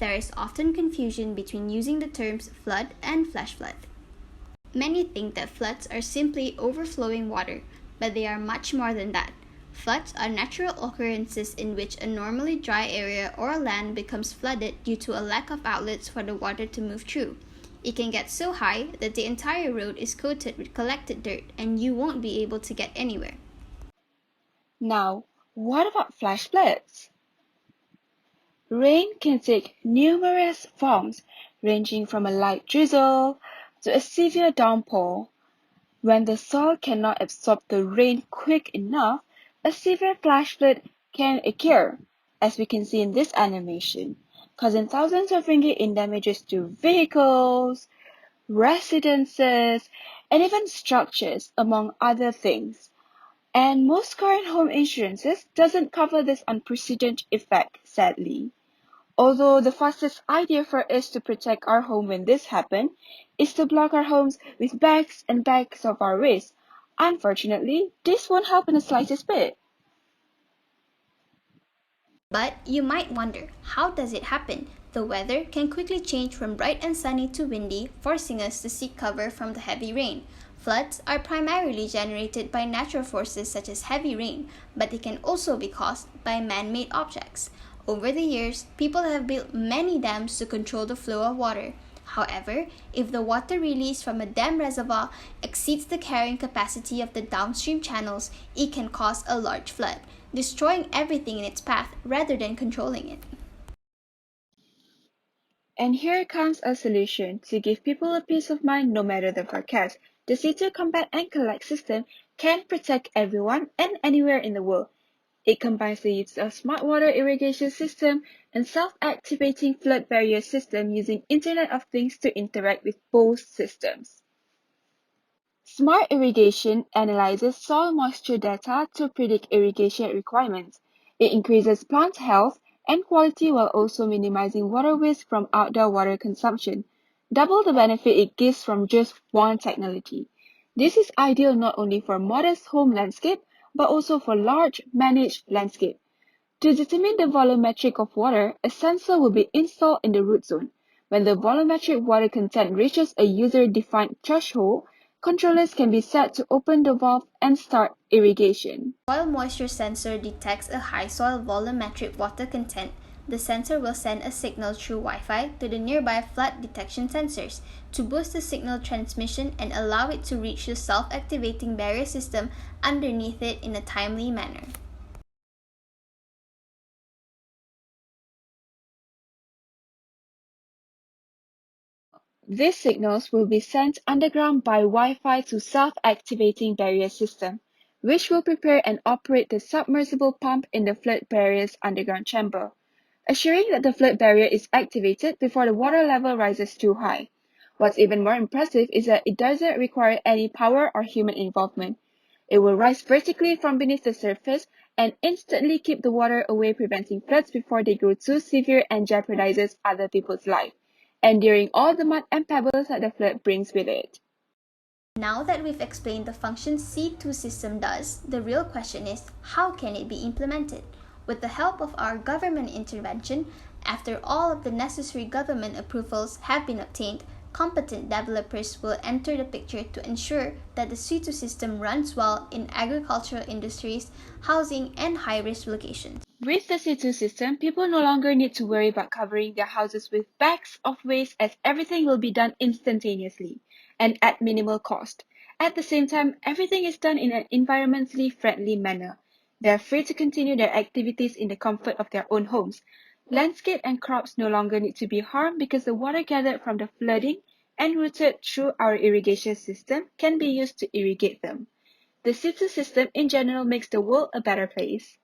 there is often confusion between using the terms flood and flash flood. Many think that floods are simply overflowing water, but they are much more than that. Floods are natural occurrences in which a normally dry area or land becomes flooded due to a lack of outlets for the water to move through. It can get so high that the entire road is coated with collected dirt and you won't be able to get anywhere. Now, what about flash floods? Rain can take numerous forms, ranging from a light drizzle to a severe downpour. When the soil cannot absorb the rain quick enough, a severe flash flood can occur, as we can see in this animation, causing thousands of ringgit in damages to vehicles, residences, and even structures, among other things. And most current home insurances doesn't cover this unprecedented effect, sadly. Although the fastest idea for us to protect our home when this happens is to block our homes with bags and bags of our waste. Unfortunately, this won't help in the slightest bit. But you might wonder, how does it happen? The weather can quickly change from bright and sunny to windy, forcing us to seek cover from the heavy rain. Floods are primarily generated by natural forces such as heavy rain, but they can also be caused by man-made objects. Over the years, people have built many dams to control the flow of water. However, if the water released from a dam reservoir exceeds the carrying capacity of the downstream channels, it can cause a large flood, destroying everything in its path rather than controlling it. And here comes a solution to give people a peace of mind no matter the forecast. The C2 Combat and Collect system can protect everyone and anywhere in the world. It combines the use of smart water irrigation system and self-activating flood barrier system using Internet of Things to interact with both systems. Smart irrigation analyzes soil moisture data to predict irrigation requirements. It increases plant health and quality while also minimizing water waste from outdoor water consumption. Double the benefit it gives from just one technology. This is ideal not only for modest home landscape, but also for large managed landscape. To determine the volumetric of water, a sensor will be installed in the root zone. When the volumetric water content reaches a user-defined threshold, controllers can be set to open the valve and start irrigation. Soil moisture sensor detects a high soil volumetric water content. The sensor will send a signal through Wi-Fi to the nearby flood detection sensors to boost the signal transmission and allow it to reach the self-activating barrier system underneath it in a timely manner. These signals will be sent underground by Wi-Fi to self-activating barrier system, which will prepare and operate the submersible pump in the flood barrier's underground chamber, assuring that the flood barrier is activated before the water level rises too high. What's even more impressive is that it doesn't require any power or human involvement. It will rise vertically from beneath the surface and instantly keep the water away, preventing floods before they grow too severe and jeopardizes other people's life, enduring all the mud and pebbles that the flood brings with it. Now that we've explained the function C2 system does, the real question is, how can it be implemented? With the help of our government intervention, after all of the necessary government approvals have been obtained, competent developers will enter the picture to ensure that the C2 system runs well in agricultural industries, housing, and high-risk locations. With the C2 system, people no longer need to worry about covering their houses with bags of waste, as everything will be done instantaneously and at minimal cost. At the same time, everything is done in an environmentally friendly manner. They are free to continue their activities in the comfort of their own homes. Landscape and crops no longer need to be harmed because the water gathered from the flooding and routed through our irrigation system can be used to irrigate them. The C2 system in general makes the world a better place.